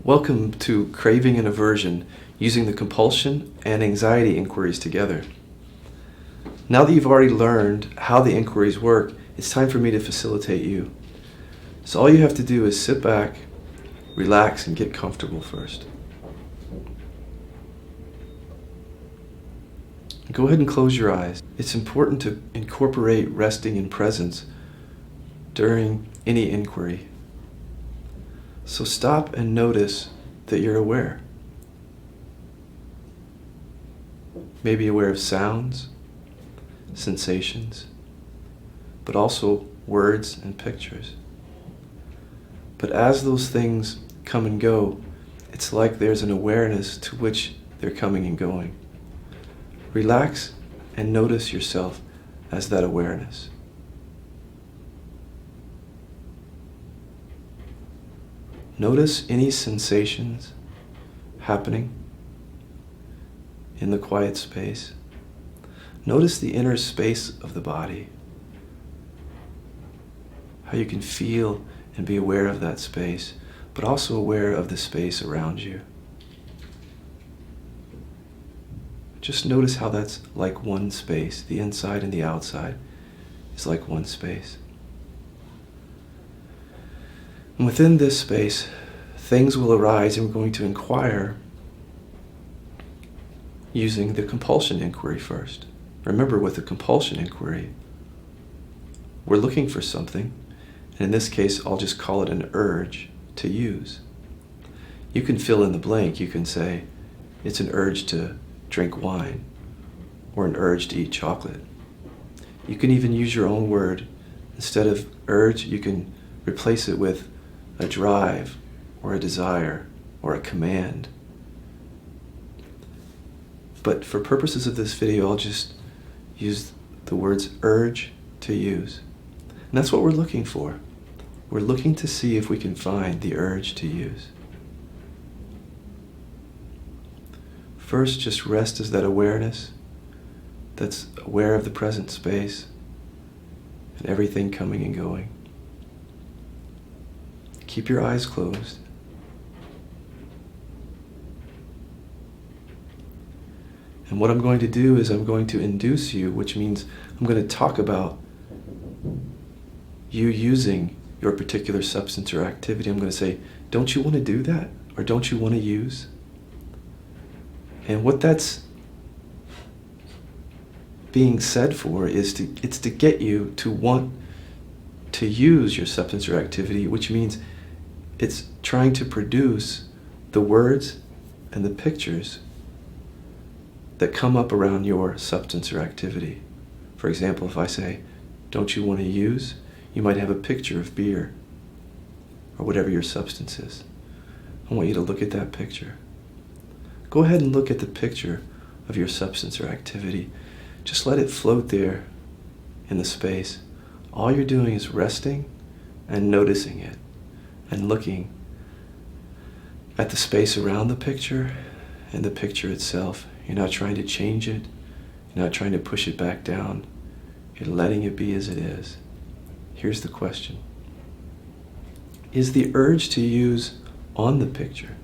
Welcome to Craving and Aversion, using the compulsion and anxiety inquiries together. Now that you've already learned how the inquiries work, it's time for me to facilitate you. So all you have to do is sit back, relax, and get comfortable first. Go ahead and close your eyes. It's important to incorporate resting in presence during any inquiry. So stop and notice that you're aware. Maybe aware of sounds, sensations, but also words and pictures. But as those things come and go, it's like there's an awareness to which they're coming and going. Relax and notice yourself as that awareness. Notice any sensations happening in the quiet space. Notice the inner space of the body, how you can feel and be aware of that space, but also aware of the space around you. Just notice how that's like one space. The inside and the outside is like one space. And within this space, things will arise, and we're going to inquire using the compulsion inquiry first. Remember, with the compulsion inquiry, we're looking for something, and in this case, I'll just call it an urge to use. You can fill in the blank. You can say, it's an urge to drink wine, or an urge to eat chocolate. You can even use your own word. Instead of urge, you can replace it with a drive, or a desire, or a command. But for purposes of this video, I'll just use the words urge to use. And that's what we're looking for. We're looking to see if we can find the urge to use. First, just rest as that awareness that's aware of the present space and everything coming and going. Keep your eyes closed. And what I'm going to do is I'm going to induce you, which means I'm going to talk about you using your particular substance or activity. I'm going to say, don't you want to do that? Or don't you want to use? And what that's being said for is it's to get you to want to use your substance or activity, which means it's trying to produce the words and the pictures that come up around your substance or activity. For example, if I say, don't you want to use? You might have a picture of beer or whatever your substance is. I want you to look at that picture. Go ahead and look at the picture of your substance or activity. Just let it float there in the space. All you're doing is resting and noticing it and looking at the space around the picture and the picture itself. You're not trying to change it. You're not trying to push it back down. You're letting it be as it is. Here's the question. Is the urge to use on the picture?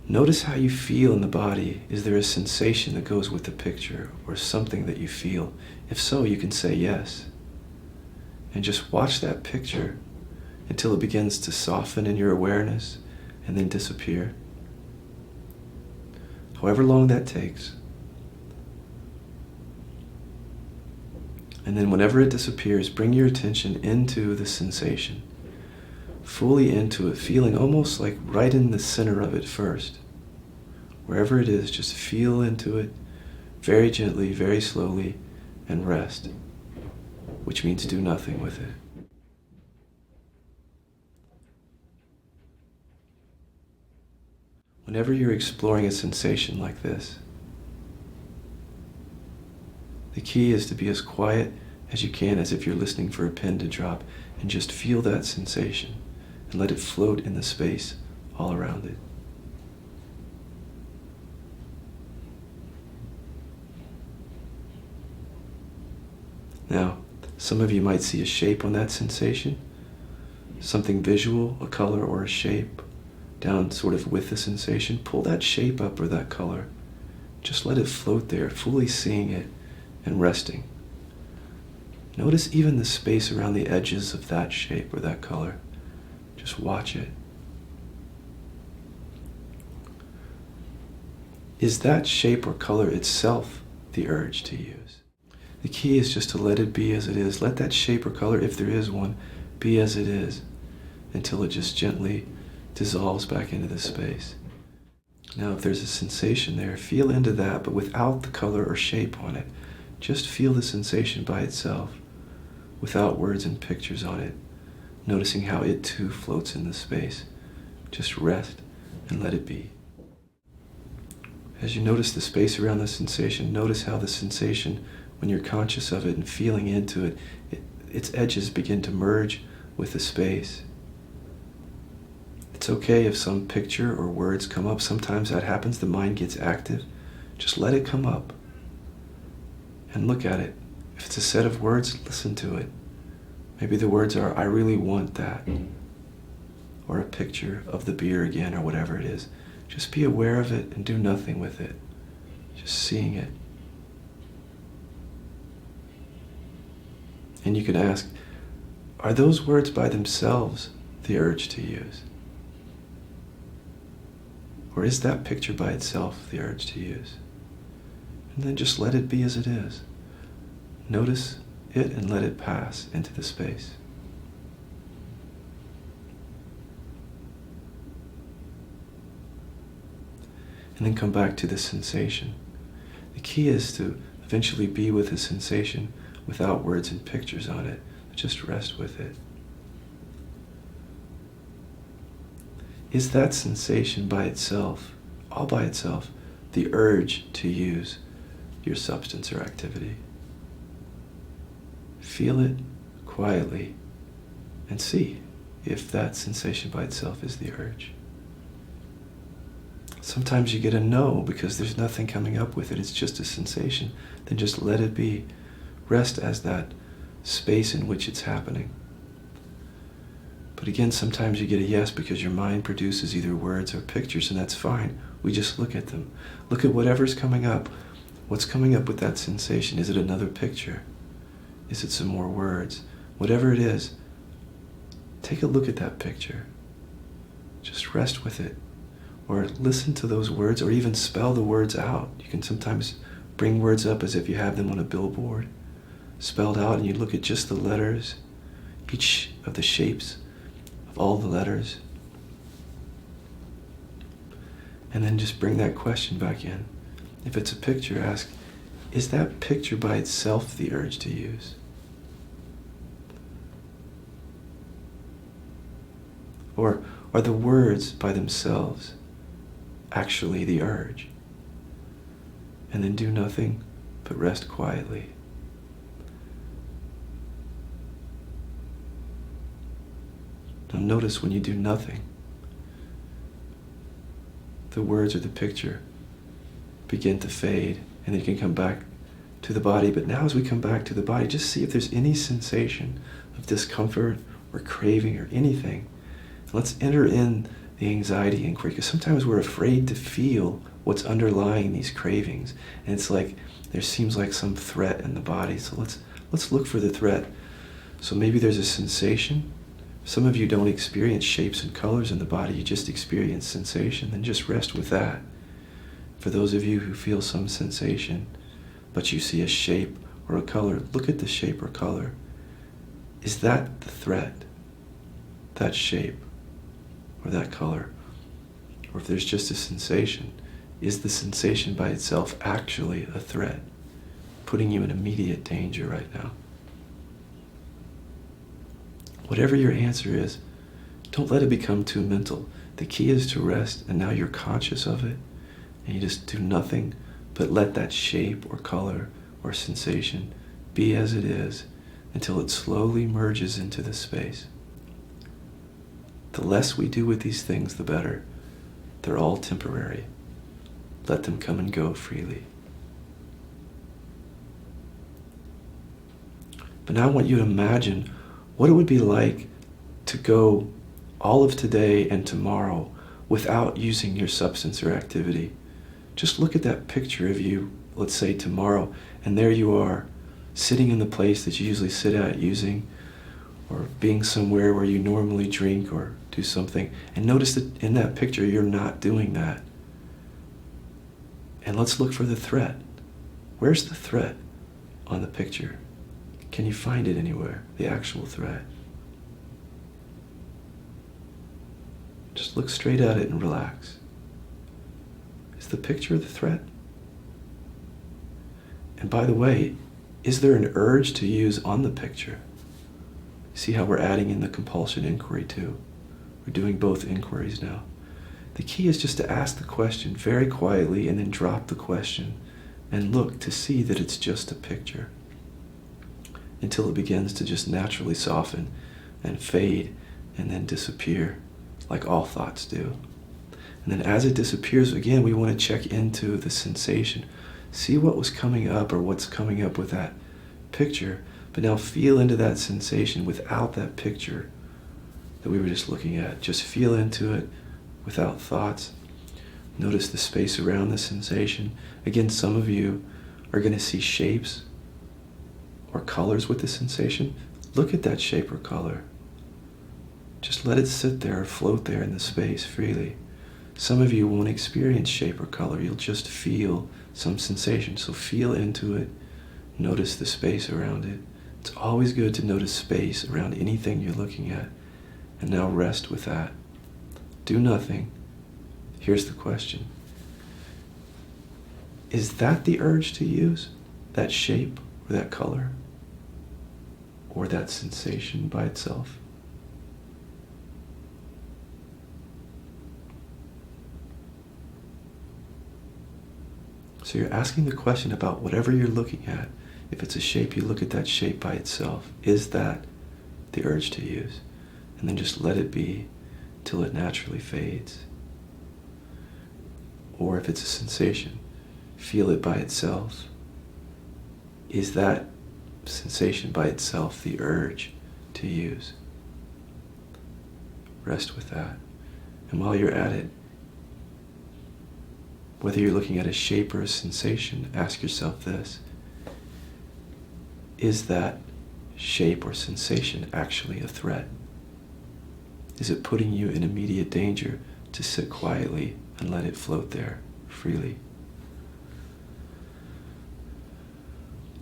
Notice how you feel in the body. Is there a sensation that goes with the picture or something that you feel? If so, you can say yes. And just watch that picture until it begins to soften in your awareness and then disappear. However long that takes. And then whenever it disappears, bring your attention into the sensation. Fully into it, feeling almost like right in the center of it first. Wherever it is, just feel into it very gently, very slowly, and rest, which means do nothing with it. Whenever you're exploring a sensation like this, the key is to be as quiet as you can, as if you're listening for a pin to drop, and just feel that sensation and let it float in the space all around it. Now, some of you might see a shape on that sensation. something visual, a color or a shape, down sort of with the sensation, pull that shape up or that color. Just let it float there, fully seeing it and resting. Notice even the space around the edges of that shape or that color. Just watch it. Is that shape or color itself the urge to use? The key is just to let it be as it is. Let that shape or color, if there is one, be as it is until it just gently dissolves back into the space. Now, if there's a sensation there, feel into that, but without the color or shape on it. Just feel the sensation by itself, without words and pictures on it, noticing how it too floats in the space. Just rest and let it be. As you notice the space around the sensation, notice how the sensation, when you're conscious of it and feeling into it, its edges begin to merge with the space. It's okay if some picture or words come up. Sometimes that happens, the mind gets active. Just let it come up and look at it. If it's a set of words, listen to it. Maybe the words are, I really want that. Or a picture of the beer again, or whatever it is. Just be aware of it and do nothing with it. Just seeing it. And you can ask, are those words by themselves the urge to use? Or is that picture by itself the urge to use? And then just let it be as it is. Notice it and let it pass into the space. And then come back to the sensation. The key is to eventually be with the sensation without words and pictures on it. Just rest with it. Is that sensation by itself, all by itself, the urge to use your substance or activity? Feel it quietly and see if that sensation by itself is the urge. Sometimes you get a no because there's nothing coming up with it. It's just a sensation. Then just let it be. Rest as that space in which it's happening. But again, sometimes you get a yes because your mind produces either words or pictures, and that's fine. We just look at them. Look at whatever's coming up. What's coming up with that sensation? Is it another picture? Is it some more words? Whatever it is, take a look at that picture. Just rest with it. Or listen to those words, or even spell the words out. You can sometimes bring words up as if you have them on a billboard, spelled out, and you look at just the letters, each of the shapes of all the letters. And then just bring that question back in. If it's a picture, ask, is that picture by itself the urge to use? Or are the words by themselves actually the urge? And then do nothing but rest quietly. Now notice when you do nothing, the words or the picture begin to fade, and they can come back to the body. But now as we come back to the body, just see if there's any sensation of discomfort or craving or anything. Let's enter in the anxiety inquiry, because sometimes we're afraid to feel what's underlying these cravings, and it's like there seems like some threat in the body. So let's look for the threat. So maybe there's a sensation. Some of you don't experience shapes and colors in the body, you just experience sensation. Then just rest with that. For those of you who feel some sensation, but you see a shape or a color, look at the shape or color. Is that the threat? That shape or that color? Or if there's just a sensation, is the sensation by itself actually a threat, putting you in immediate danger right now? Whatever your answer is, don't let it become too mental. The key is to rest, and now you're conscious of it, and you just do nothing but let that shape or color or sensation be as it is until it slowly merges into the space. The less we do with these things, the better. They're all temporary. Let them come and go freely. But now I want you to imagine what it would be like to go all of today and tomorrow without using your substance or activity. Just look at that picture of you, let's say tomorrow, and there you are, sitting in the place that you usually sit at using, or being somewhere where you normally drink or do something, and notice that in that picture you're not doing that. And let's look for the threat. Where's the threat on the picture? Can you find it anywhere, the actual threat? Just look straight at it and relax. Is the picture the threat? And by the way, is there an urge to use on the picture? See how we're adding in the compulsion inquiry too? We're doing both inquiries now. The key is just to ask the question very quietly and then drop the question and look to see that it's just a picture until it begins to just naturally soften and fade and then disappear like all thoughts do. And then as it disappears, again, we want to check into the sensation. See what was coming up or what's coming up with that picture, but now feel into that sensation without that picture that we were just looking at. Just feel into it without thoughts. Notice the space around the sensation. Again, some of you are going to see shapes or colors with the sensation. Look at that shape or color. Just let it sit there or float there in the space freely. Some of you won't experience shape or color. You'll just feel some sensation. So feel into it. Notice the space around it. It's always good to notice space around anything you're looking at. And now rest with that. Do nothing. Here's the question. Is that the urge to use? That shape or that color? Or that sensation by itself? So you're asking the question about whatever you're looking at. If it's a shape, you look at that shape by itself. Is that the urge to use? And then just let it be till it naturally fades. Or if it's a sensation, feel it by itself. Is that sensation by itself the urge to use? Rest with that. And while you're at it, whether you're looking at a shape or a sensation, ask yourself this. Is that shape or sensation actually a threat? Is it putting you in immediate danger to sit quietly and let it float there freely?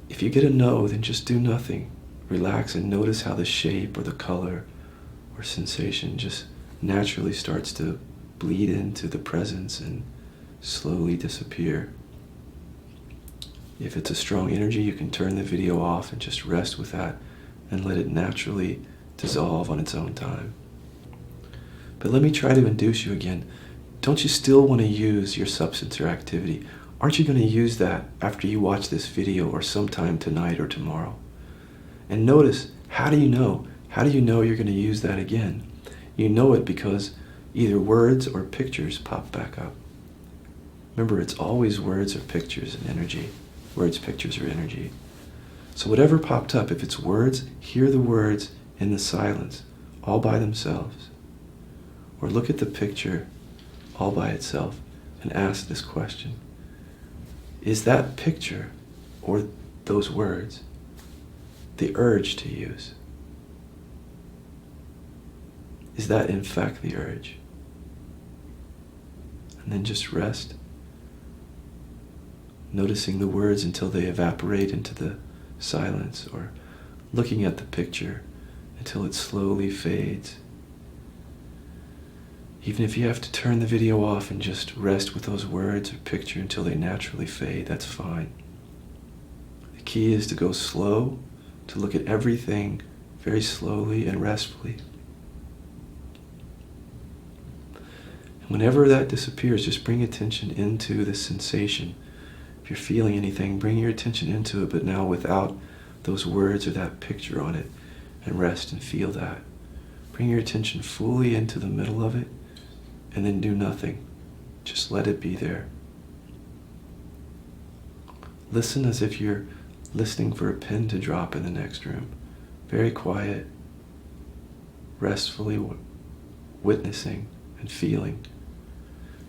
If you get a no, then just do nothing. Relax and notice how the shape or the color or sensation just naturally starts to bleed into the presence and slowly disappear. If it's a strong energy, you can turn the video off and just rest with that and let it naturally dissolve on its own time. But let me try to induce you again. Don't you still want to use your substance or activity? Aren't you going to use that after you watch this video or sometime tonight or tomorrow? And notice, how do you know? How do you know you're going to use that again? You know it because either words or pictures pop back up. Remember, it's always words or pictures and energy. Words, pictures, or energy. So whatever popped up, if it's words, hear the words in the silence, all by themselves. Or look at the picture all by itself and ask this question. Is that picture or those words the urge to use? Is that in fact the urge? And then just rest, noticing the words until they evaporate into the silence, or looking at the picture until it slowly fades. Even if you have to turn the video off and just rest with those words or picture until they naturally fade, that's fine. The key is to go slow, to look at everything very slowly and restfully. And whenever that disappears, just bring attention into the sensation. If you're feeling anything, bring your attention into it, but now without those words or that picture on it, and rest and feel that. Bring your attention fully into the middle of it, and then do nothing. Just let it be there. Listen as if you're listening for a pin to drop in the next room. Very quiet. restfully witnessing and feeling.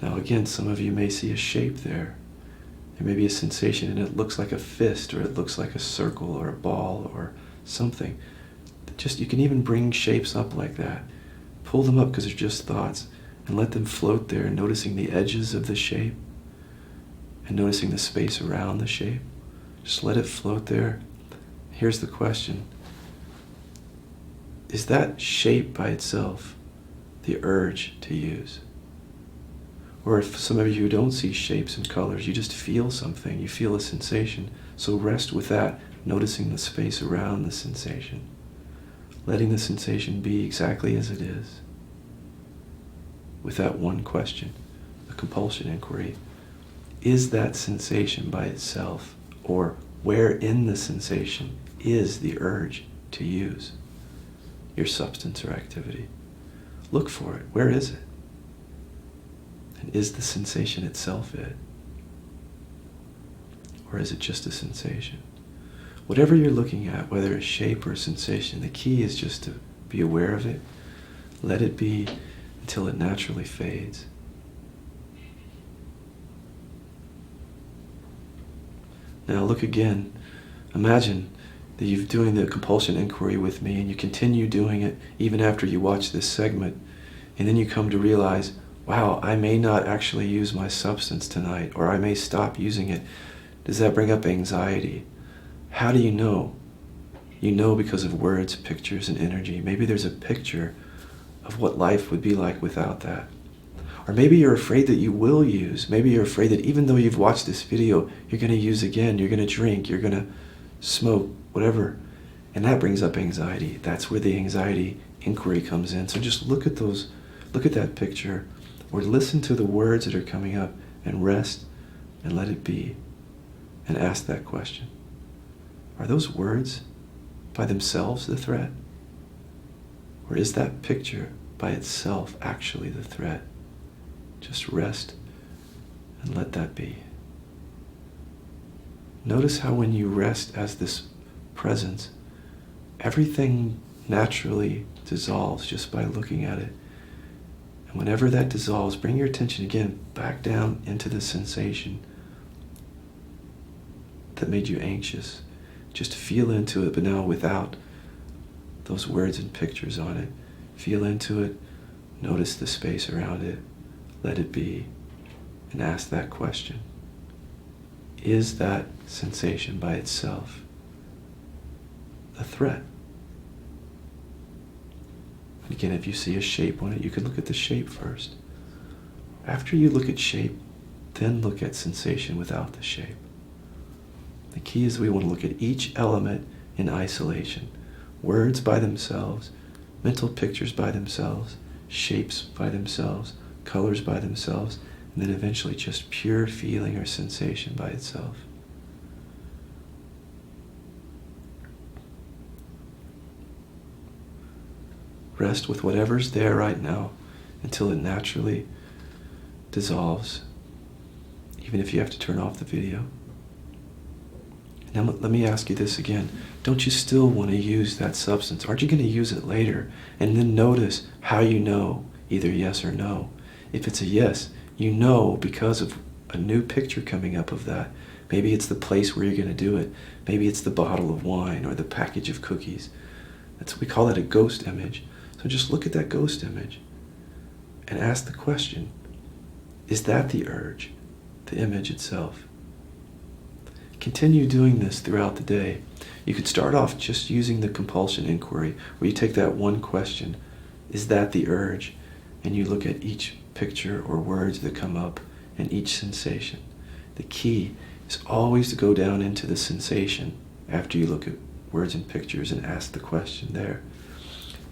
Now again, some of you may see a shape there. There may be a sensation and it looks like a fist, or it looks like a circle or a ball or something. You can even bring shapes up like that. Pull them up because they're just thoughts and let them float there, noticing the edges of the shape and noticing the space around the shape. Just let it float there. Here's the question. Is that shape by itself the urge to use? Or if some of you don't see shapes and colors, you just feel something, you feel a sensation. So rest with that, noticing the space around the sensation. Letting the sensation be exactly as it is. With that one question, the compulsion inquiry. Is that sensation by itself, or where in the sensation is the urge to use your substance or activity? Look for it. Where is it? And is the sensation itself it? Or is it just a sensation? Whatever you're looking at, whether a shape or a sensation, the key is just to be aware of it. Let it be until it naturally fades. Now look again. Imagine that you're doing the compulsion inquiry with me and you continue doing it even after you watch this segment. And then you come to realize, wow, I may not actually use my substance tonight, or I may stop using it. Does that bring up anxiety? How do you know? You know because of words, pictures, and energy. Maybe there's a picture of what life would be like without that. Or maybe you're afraid that you will use. Maybe you're afraid that even though you've watched this video, you're going to use again, you're going to drink, you're going to smoke, whatever. And that brings up anxiety. That's where the anxiety inquiry comes in. So just look at that picture, or listen to the words that are coming up and rest and let it be. And ask that question. Are those words by themselves the threat? Or is that picture by itself actually the threat? Just rest and let that be. Notice how when you rest as this presence, everything naturally dissolves just by looking at it. And whenever that dissolves, bring your attention again back down into the sensation that made you anxious. Just feel into it, but now without those words and pictures on it. Feel into it, notice the space around it, let it be, and ask that question. Is that sensation by itself a threat? And again, if you see a shape on it, you can look at the shape first. After you look at shape, then look at sensation without the shape. The key is we want to look at each element in isolation. Words by themselves, mental pictures by themselves, shapes by themselves, colors by themselves, and then eventually just pure feeling or sensation by itself. Rest with whatever's there right now until it naturally dissolves, even if you have to turn off the video. Now let me ask you this again. Don't you still want to use that substance? Aren't you going to use it later? And then notice how you know, either yes or no. If it's a yes, you know because of a new picture coming up of that. Maybe it's the place where you're going to do it. Maybe it's the bottle of wine or the package of cookies. We call that a ghost image. So just look at that ghost image and ask the question, is that the urge, the image itself? Continue doing this throughout the day. You could start off just using the compulsion inquiry, where you take that one question, is that the urge? And you look at each picture or words that come up and each sensation. The key is always to go down into the sensation after you look at words and pictures and ask the question there.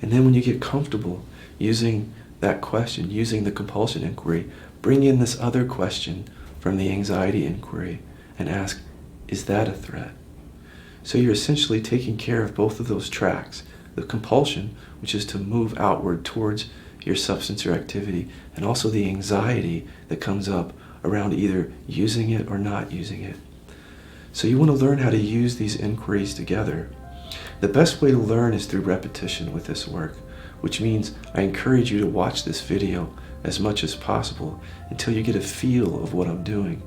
And then when you get comfortable using that question, using the compulsion inquiry, bring in this other question from the anxiety inquiry and ask, is that a threat? So you're essentially taking care of both of those tracks. The compulsion, which is to move outward towards your substance or activity, and also the anxiety that comes up around either using it or not using it. So you want to learn how to use these inquiries together. The best way to learn is through repetition with this work. which means I encourage you to watch this video as much as possible until you get a feel of what I'm doing.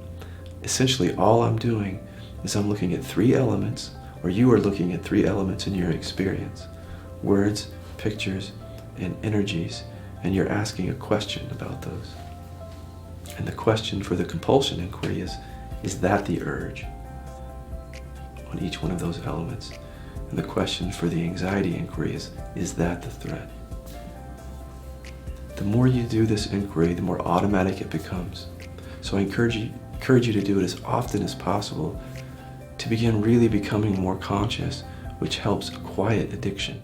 Essentially, all I'm doing is I'm looking at three elements, or you are looking at three elements in your experience: words, pictures, and energies, and you're asking a question about those. And the question for the compulsion inquiry is that the urge on each one of those elements? And the question for the anxiety inquiry is that the threat? The more you do this inquiry, the more automatic it becomes. So I encourage you to do it as often as possible to begin really becoming more conscious, which helps quiet addiction.